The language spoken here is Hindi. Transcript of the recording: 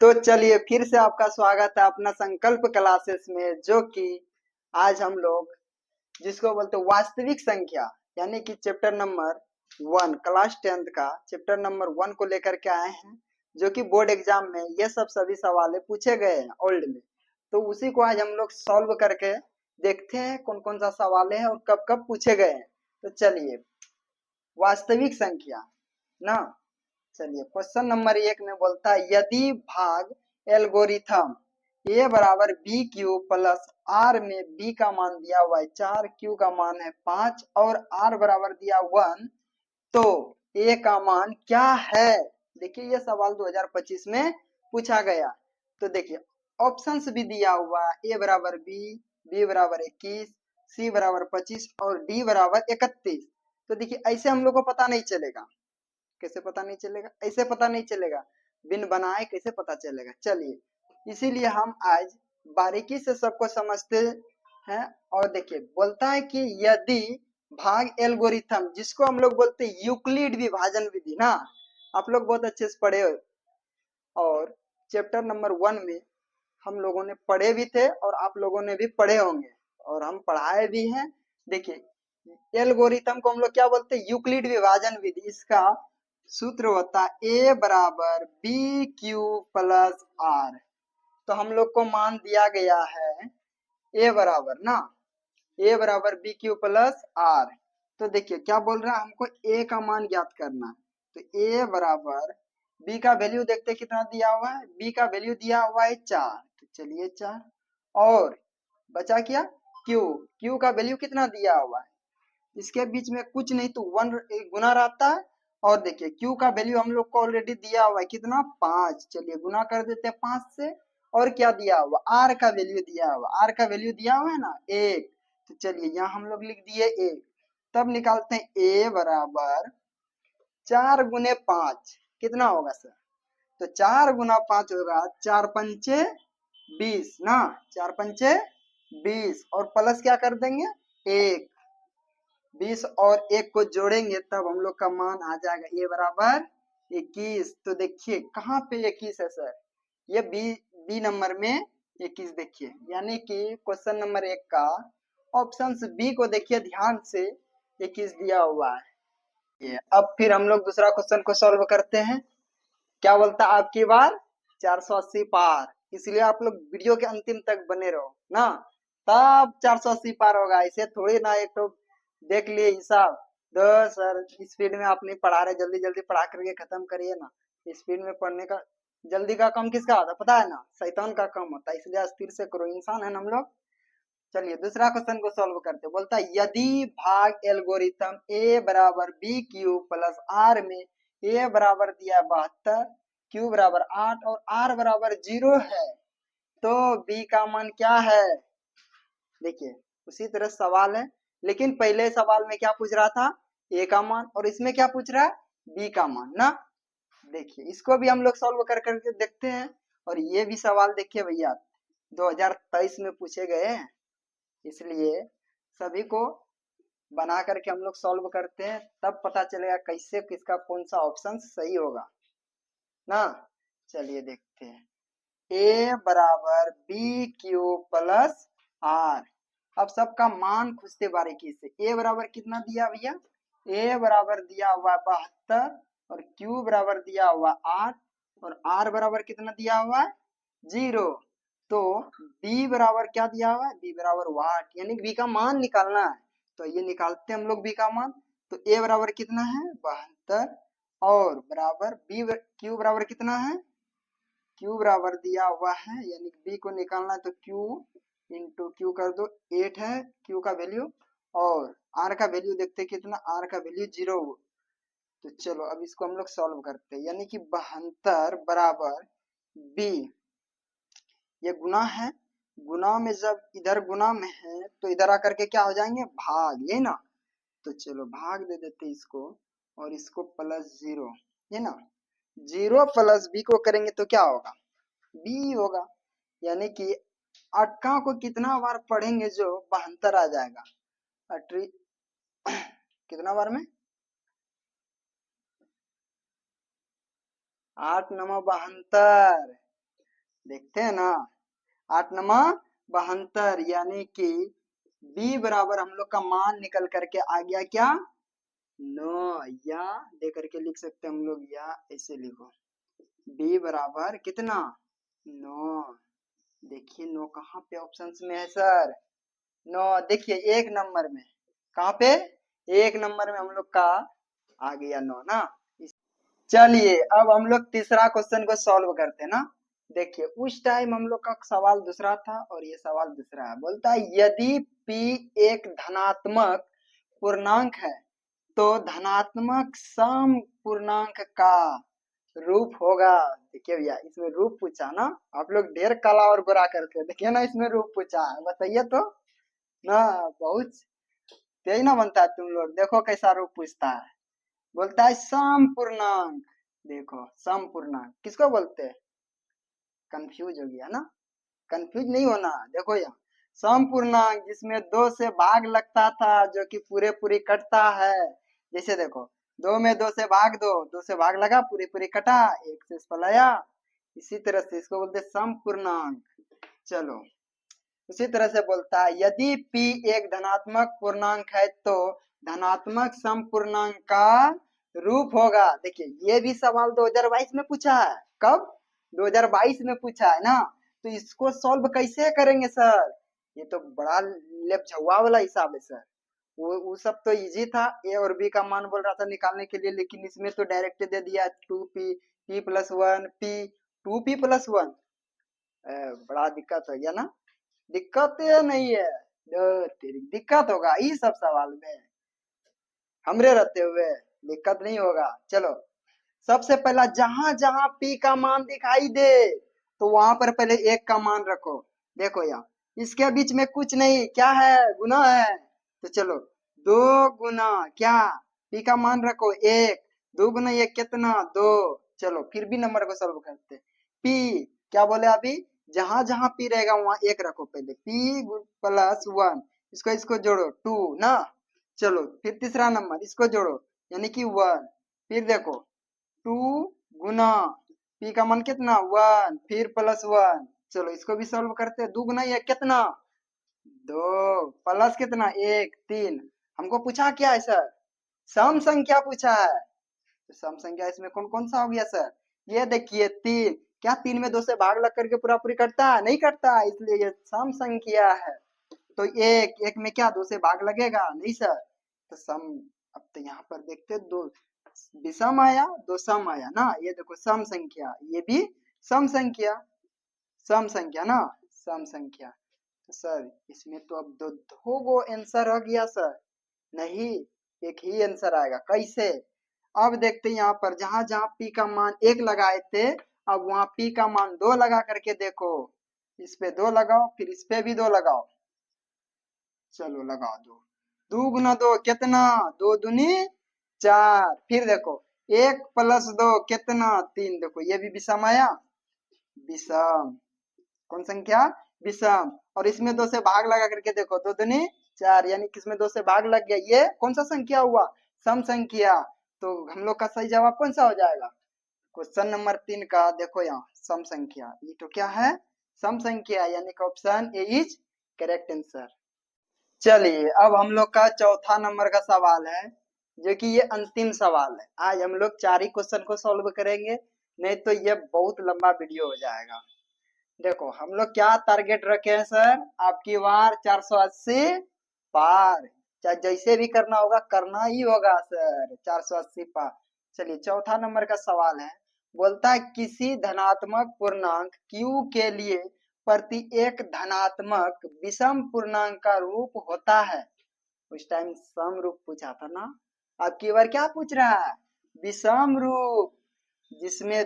तो चलिए फिर से आपका स्वागत है अपना संकल्प क्लासेस में, जो कि आज हम लोग जिसको बोलते हैं वास्तविक संख्या, यानी कि चैप्टर नंबर 1 क्लास 10th का चैप्टर नंबर 1 को लेकर के आए हैं, जो कि बोर्ड एग्जाम में ये सभी सवाल पूछे गए हैं ओल्ड में। तो उसी को आज हम लोग सॉल्व करके देखते हैं कौन कौन सा सवाल है और कब कब पूछे गए हैं। तो चलिए, वास्तविक संख्या ना, चलिए क्वेश्चन नंबर 1 में बोलता है यदि भाग एल्गोरिथम ए बराबर बी क्यू प्लस आर में बी का मान दिया हुआ है 4, क्यू का मान है 5 और आर बराबर दिया 1, तो ए का मान क्या है। देखिए ये सवाल 2025 में पूछा गया। तो देखिए ऑप्शंस भी दिया हुआ है, ए बराबर बी बराबर 21, सी बराबर 25 और डी बराबर 31। तो देखिए ऐसे हम लोग को पता नहीं चलेगा। कैसे पता नहीं चलेगा? ऐसे पता नहीं चलेगा, बिन बनाए कैसे पता चलेगा। चलिए इसीलिए हम आज बारीकी से सबको समझते हैं। और देखिए बोलता है कि यदि भाग एल्गोरिथम, जिसको हम लोग बोलते हैं यूक्लिड विभाजन विधि ना, आप लोग बहुत अच्छे से पढ़े हो और चैप्टर नंबर 1 में हम लोगों ने पढ़े भी थे और आप लोगों ने भी पढ़े होंगे और हम पढ़ाए भी हैं। देखिए एल्गोरिथम को हम लोग क्या बोलते हैं? यूक्लिड विभाजन विधि। इसका सूत्र होता है ए बराबर बी क्यू प्लस आर। तो हम लोग को मान दिया गया है ए बराबर ना, ए बराबर बी क्यू प्लस आर। तो देखिए क्या बोल रहा है, हमको ए का मान ज्ञात करना है। तो ए बराबर बी का वैल्यू देखते कितना दिया हुआ है, बी का वैल्यू दिया हुआ है 4। तो चलिए 4 और बचा क्या, क्यू, क्यू का वैल्यू कितना दिया हुआ है, इसके बीच में कुछ नहीं तो 1 गुना रहता है। और देखिए क्यू का वैल्यू हम लोग को ऑलरेडी दिया हुआ है कितना, 5। चलिए गुना कर देते हैं 5 से। और क्या दिया हुआ, आर का वैल्यू दिया हुआ, आर का वैल्यू दिया हुआ है ना 1। तो चलिए यहाँ हम लोग लिख दिए 1। तब निकालते हैं ए बराबर 4 गुने 5 कितना होगा सर। तो 4 गुना 5 होगा 4 पंचे 20 ना, 4 पंचे 20 और प्लस क्या कर देंगे 1। 20 और 1 को जोड़ेंगे तब हम लोग का मान आ जाएगा ए बराबर 21। तो देखिए कहाँ पे 21 है सर, ये बी नंबर में 21। देखिए यानी कि क्वेश्चन नंबर 1 का ऑप्शन बी को देखिए ध्यान से, 21 दिया हुआ है। अब फिर हम लोग दूसरा क्वेश्चन को सॉल्व करते हैं। क्या बोलता है, आपकी बार 480 पार, इसलिए आप लोग वीडियो के अंतिम तक बने रहो ना, तब 480 पार होगा। ऐसे थोड़ी ना एक तो देख लिए हिसाब, तो सर स्पीड में आप नहीं पढ़ा रहे, जल्दी जल्दी पढ़ा करके खत्म करिए ना। स्पीड में पढ़ने का, जल्दी का काम किसका होता है पता है ना, शैतान का काम होता है, इसलिए स्थिर से करो, इंसान है ना हम लोग। चलिए दूसरा क्वेश्चन को सॉल्व करते, बोलता है यदि भाग एल्गोरिथम ए बराबर बी क्यू प्लस आर में ए बराबर दिया 72, क्यू बराबर 8 और आर बराबर 0 है, तो बी का मान क्या है। देखिए उसी तरह सवाल है, लेकिन पहले सवाल में क्या पूछ रहा था, ए का मान, और इसमें क्या पूछ रहा है, बी का मान ना। देखिए इसको भी हम लोग सॉल्व कर करके देखते हैं। और ये भी सवाल देखिए भैया 2023 में पूछे गए हैं, इसलिए सभी को बना करके हम लोग सॉल्व करते हैं, तब पता चलेगा कैसे किसका कौन सा ऑप्शन सही होगा ना। चलिए देखते हैं, ए बराबर बी क्यू प्लस आर। अब सबका मान खुजते बारीकी से। ए बराबर कितना दिया भैया, ए बराबर दिया हुआ 72 और क्यू बराबर दिया हुआ 8 और आर बराबर कितना दिया हुआ है 0। तो बी बराबर क्या दिया हुआ है, बी बराबर 8, यानी बी का मान निकालना है। तो ये निकालते हैं हम लोग बी का मान। तो ए बराबर कितना है 72 और बराबर बी, क्यू बराबर कितना है, क्यू बराबर दिया हुआ है, यानी बी को निकालना है तो क्यू इंटू क्यू कर दो, 8 है क्यू का वैल्यू। और आर का वैल्यू देखते कितना, आर का वैल्यू 0। तो चलो अब इसको हम लोग सॉल्व करते हैं, यानी कि 72 बराबर बी, ये गुना है, गुना में जब इधर गुना में है तो इधर आकर के क्या हो जाएंगे भाग, ये ना। तो चलो भाग दे देते इसको और इसको प्लस 0, ये ना, 0 प्लस बी को करेंगे तो क्या होगा, बी होगा। यानी कि 8 को कितना बार पढ़ेंगे जो 72 आ जाएगा, अट्री कितना बार में, 8 9 72, देखते हैं ना, 8×9 = 72, यानी कि b बराबर हम लोग का मान निकल करके आ गया क्या, 9, या दे करके लिख सकते हैं हम लोग, या ऐसे लिखो, b बराबर कितना, 9। देखिए 9 कहाँ पे ऑप्शंस में है सर, 9 देखिए 1 नंबर में, कहाँ पे, 1 नंबर में हम लोग का आ गया 9 ना। चलिए अब हम लोग तीसरा क्वेश्चन को सॉल्व करते हैं ना। देखिए उस टाइम हम लोग का सवाल दूसरा था और ये सवाल दूसरा है। बोलता है यदि p एक धनात्मक पूर्णांक है तो धनात्मक सम पूर्णांक का रूप होगा। देखिए भैया इसमें रूप पूछा ना, आप लोग ढेर काला और गोरा करते हैं, देखिए ना इसमें रूप पूछा है, बताइए तो ना, बहुत तेज ना बनता है तुम लोग, देखो कैसा रूप पूछता है। बोलता है सम पूर्णांक, देखो सम पूर्णांक किसको बोलते हैं, कंफ्यूज हो गया ना, कंफ्यूज नहीं होना। देखो यहाँ सम पूर्णांक जिसमें 2 से भाग लगता था जो कि पूरे पूरी कटता है, जैसे देखो 2 में 2 से भाग दो, 2 से भाग लगा पूरी पूरी कटा, 1 से पलाया, इसी तरह से इसको बोलते हैं सम पूर्णांक। चलो उसी तरह से बोलता है यदि p एक धनात्मक पूर्णांक है तो धनात्मक सम पूर्णांक का रूप होगा। देखिए ये भी सवाल 2022 में पूछा है, कब, 2022 में पूछा है ना, तो इसको सॉल्व कैसे करेंगे सर, ये तो बड़ा लेपझुआ वाला हिसाब है सर। वो सब तो इजी था, ए और बी का मान बोल रहा था निकालने के लिए, लेकिन इसमें तो डायरेक्ट दे दिया 2p, p+1 p, 2p+1, बड़ा दिक्कत हो गया ना, दिक्कत नहीं है, तेरी दिक्कत होगा इस सब सवाल में, हमरे रहते हुए दिक्कत नहीं होगा। चलो सबसे पहला जहां जहां p का मान दिखाई दे तो वहां पर पहले 1 का मान रखो। देखो यहाँ इसके बीच में कुछ नहीं, क्या है, गुना है, तो चलो 2 गुना क्या, p का मान रखो 1, 2 गुना 1 कितना, 2। चलो फिर भी नंबर को सॉल्व करते, p क्या बोले अभी, जहां जहां p रहेगा वहां 1 रखो पहले, p+1, इसको जोड़ो 2 ना। चलो फिर तीसरा नंबर इसको जोड़ो यानी कि 1, फिर देखो 2 गुना p का मान कितना 1, फिर +1, चलो इसको भी सॉल्व करते हैं, 2 गुना 1 कितना 2, प्लस कितना 1 3। हमको पूछा क्या है सर, सम संख्या पूछा है, तो सम संख्या इसमें कौन कौन सा हो गया सर, ये देखिए 3, क्या 3 में 2 से भाग लग करके पूरा पूरी कटता है, नहीं कटता, इसलिए ये सम संख्या है। तो एक में क्या 2 से भाग लगेगा, नहीं सर, तो सम, अब तो यहाँ पर देखते 2 विषम आया 2 सम आया ना, ये देखो सम संख्या, ये भी सम संख्या, सम संख्या ना, सम संख्या। तो सर इसमें तो अब दो गो आंसर हो गया सर, नहीं एक ही आंसर आएगा, कैसे, अब देखते हैं यहाँ पर जहां जहां p का मान 1 लगाए थे, अब वहां p का मान 2 लगा करके देखो, इस पे 2 लगाओ फिर इस पे भी 2 लगाओ, चलो लगा दो, 2 गुना 2 कितना, 2 दूनी 4, फिर देखो 1+2 कितना 3, देखो ये भी विषम आया, विषम, कौन संख्या, विषम, और इसमें 2 से भाग लगा करके देखो 2 दूनी 4, यानी किसमें 2 से भाग लग गया, ये कौन सा संख्या हुआ, सम संख्या। तो हम लोग का सही जवाब कौन सा हो जाएगा, क्वेश्चन नंबर 3 का, देखो यहाँ सम संख्या, ये तो क्या है, सम संख्या, यानी कि option A is correct answer. चलिए अब हम लोग का चौथा नंबर का सवाल है, जो कि ये अंतिम सवाल है, आज हम लोग 4 ही क्वेश्चन को सॉल्व करेंगे, नहीं तो ये बहुत लंबा वीडियो हो जाएगा। देखो हम लोग क्या टारगेट रखे हैं सर, आपकी बार 480 पार, चाहे जैसे भी करना होगा करना ही होगा सर, 480 पार। चलिए चौथा नंबर का सवाल है, बोलता है किसी धनात्मक पूर्णांक q के लिए प्रत्येक धनात्मक विषम पूर्णांक का रूप होता है। उस टाइम सम रूप पूछा था ना, अब की बार क्या पूछ रहा है, विषम रूप, जिसमें